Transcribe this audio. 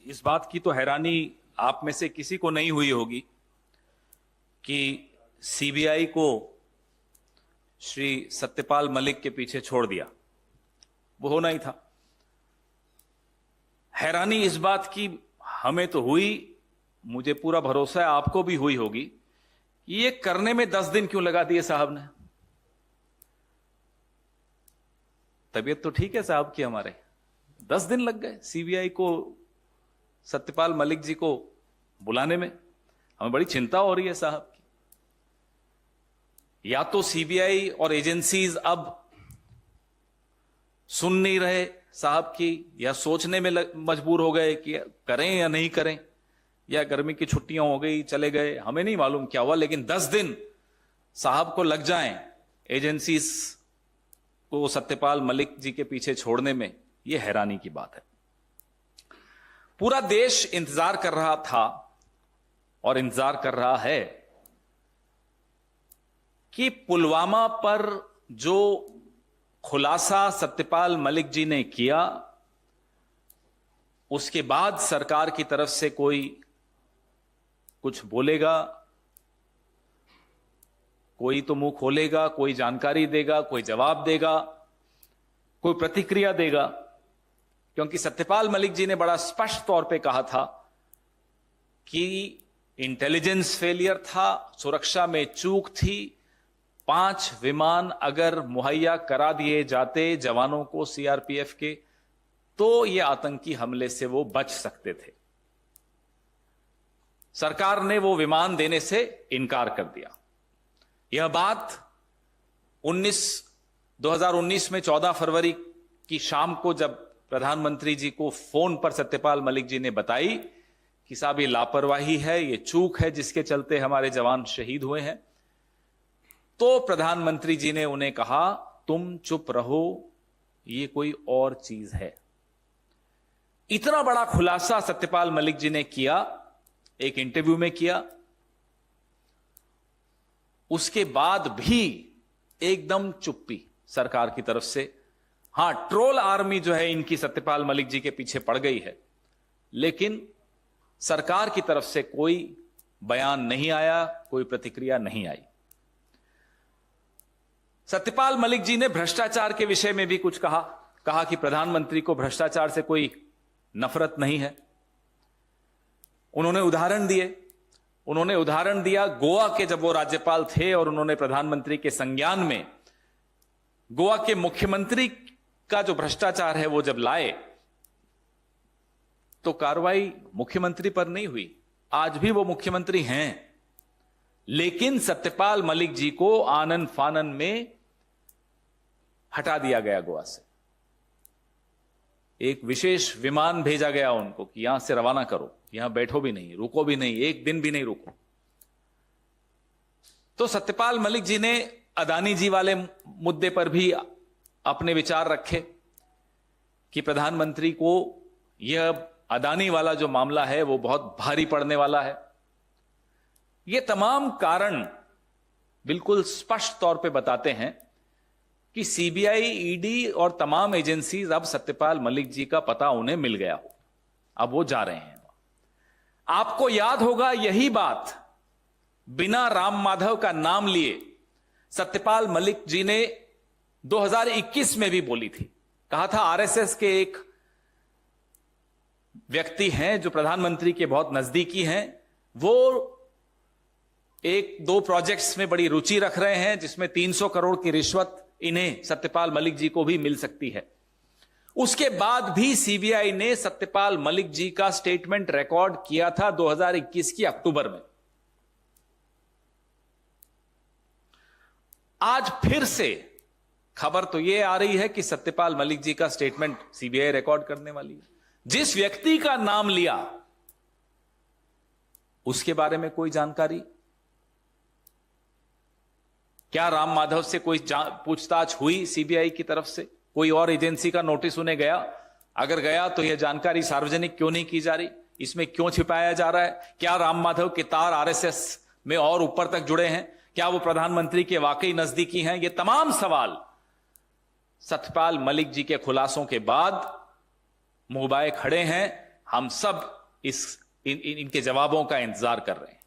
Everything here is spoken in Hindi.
इस बात की तो हैरानी आप में से किसी को नहीं हुई होगी कि सीबीआई को श्री सत्यपाल मलिक के पीछे छोड़ दिया। वो होना ही था। हैरानी इस बात की हमें तो हुई, मुझे पूरा भरोसा है आपको भी हुई होगी, कि ये करने में 10 दिन क्यों लगा दिए साहब ने। तबीयत तो ठीक है साहब की, हमारे 10 दिन लग गए सीबीआई को सत्यपाल मलिक जी को बुलाने में। हमें बड़ी चिंता हो रही है साहब की। या तो सीबीआई और एजेंसीज अब सुन नहीं रहे साहब की, या सोचने में मजबूर हो गए कि करें या नहीं करें, या गर्मी की छुट्टियां हो गई चले गए, हमें नहीं मालूम क्या हुआ। लेकिन 10 दिन साहब को लग जाएं एजेंसीज को सत्यपाल मलिक जी के पीछे छोड़ने में, यह हैरानी की बात है। पूरा देश इंतजार कर रहा था और इंतजार कर रहा है कि पुलवामा पर जो खुलासा सत्यपाल मलिक जी ने किया, उसके बाद सरकार की तरफ से कोई कुछ बोलेगा, कोई तो मुंह खोलेगा, कोई जानकारी देगा, कोई जवाब देगा, कोई प्रतिक्रिया देगा। क्योंकि सत्यपाल मलिक जी ने बड़ा स्पष्ट तौर पे कहा था कि इंटेलिजेंस फेलियर था, सुरक्षा में चूक थी। 5 विमान अगर मुहैया करा दिए जाते जवानों को सीआरपीएफ के, तो ये आतंकी हमले से वो बच सकते थे। सरकार ने वो विमान देने से इनकार कर दिया। यह बात 2019 में 14 फरवरी की शाम को जब प्रधानमंत्री जी को फोन पर सत्यपाल मलिक जी ने बताई कि साहब ये लापरवाही है, ये चूक है जिसके चलते हमारे जवान शहीद हुए हैं, तो प्रधानमंत्री जी ने उन्हें कहा तुम चुप रहो, ये कोई और चीज है। इतना बड़ा खुलासा सत्यपाल मलिक जी ने किया, एक इंटरव्यू में किया। उसके बाद भी एकदम चुप्पी सरकार की तरफ से। हां, ट्रोल आर्मी जो है इनकी सत्यपाल मलिक जी के पीछे पड़ गई है, लेकिन सरकार की तरफ से कोई बयान नहीं आया, कोई प्रतिक्रिया नहीं आई। सत्यपाल मलिक जी ने भ्रष्टाचार के विषय में भी कुछ कहा कि प्रधानमंत्री को भ्रष्टाचार से कोई नफरत नहीं है। उन्होंने उदाहरण दिया गोवा के, जब वो राज्यपाल थे और उन्होंने प्रधानमंत्री के संज्ञान में गोवा के मुख्यमंत्री का जो भ्रष्टाचार है वो जब लाए, तो कार्रवाई मुख्यमंत्री पर नहीं हुई। आज भी वो मुख्यमंत्री हैं, लेकिन सत्यपाल मलिक जी को आनन फानन में हटा दिया गया गोवा से। एक विशेष विमान भेजा गया उनको कि यहां से रवाना करो, यहां बैठो भी नहीं, रुको भी नहीं, एक दिन भी नहीं रुको। तो सत्यपाल मलिक जी ने अदानी जी वाले मुद्दे पर भी अपने विचार रखे कि प्रधानमंत्री को यह अदानी वाला जो मामला है वो बहुत भारी पड़ने वाला है। ये तमाम कारण बिल्कुल स्पष्ट तौर पे बताते हैं कि सीबीआई, ईडी और तमाम एजेंसीज अब सत्यपाल मलिक जी का पता उन्हें मिल गया हो, अब वो जा रहे हैं। आपको याद होगा यही बात बिना राम माधव का नाम लिए सत्यपाल मलिक जी ने 2021 में भी बोली थी। कहा था आरएसएस के एक व्यक्ति हैं जो प्रधानमंत्री के बहुत नजदीकी हैं, वो 1-2 प्रोजेक्ट्स में बड़ी रुचि रख रहे हैं जिसमें 300 करोड़ की रिश्वत इन्हें सत्यपाल मलिक जी को भी मिल सकती है। उसके बाद भी सीबीआई ने सत्यपाल मलिक जी का स्टेटमेंट रिकॉर्ड किया था 2021 की अक्टूबर में। आज फिर से खबर तो यह आ रही है कि सत्यपाल मलिक जी का स्टेटमेंट सीबीआई रिकॉर्ड करने वाली है। जिस व्यक्ति का नाम लिया उसके बारे में कोई जानकारी? क्या राम माधव से कोई पूछताछ हुई सीबीआई की तरफ से? कोई और एजेंसी का नोटिस उन्हें गया? अगर गया तो यह जानकारी सार्वजनिक क्यों नहीं की जा रही? इसमें क्यों छिपाया जा रहा है? क्या राम माधव के तार आरएसएस में और ऊपर तक जुड़े हैं? क्या वो प्रधानमंत्री के वाकई नजदीकी हैं? ये तमाम सवाल सत्यपाल मलिक जी के खुलासों के बाद मुंह बाए खड़े हैं। हम सब इनके जवाबों का इंतजार कर रहे हैं।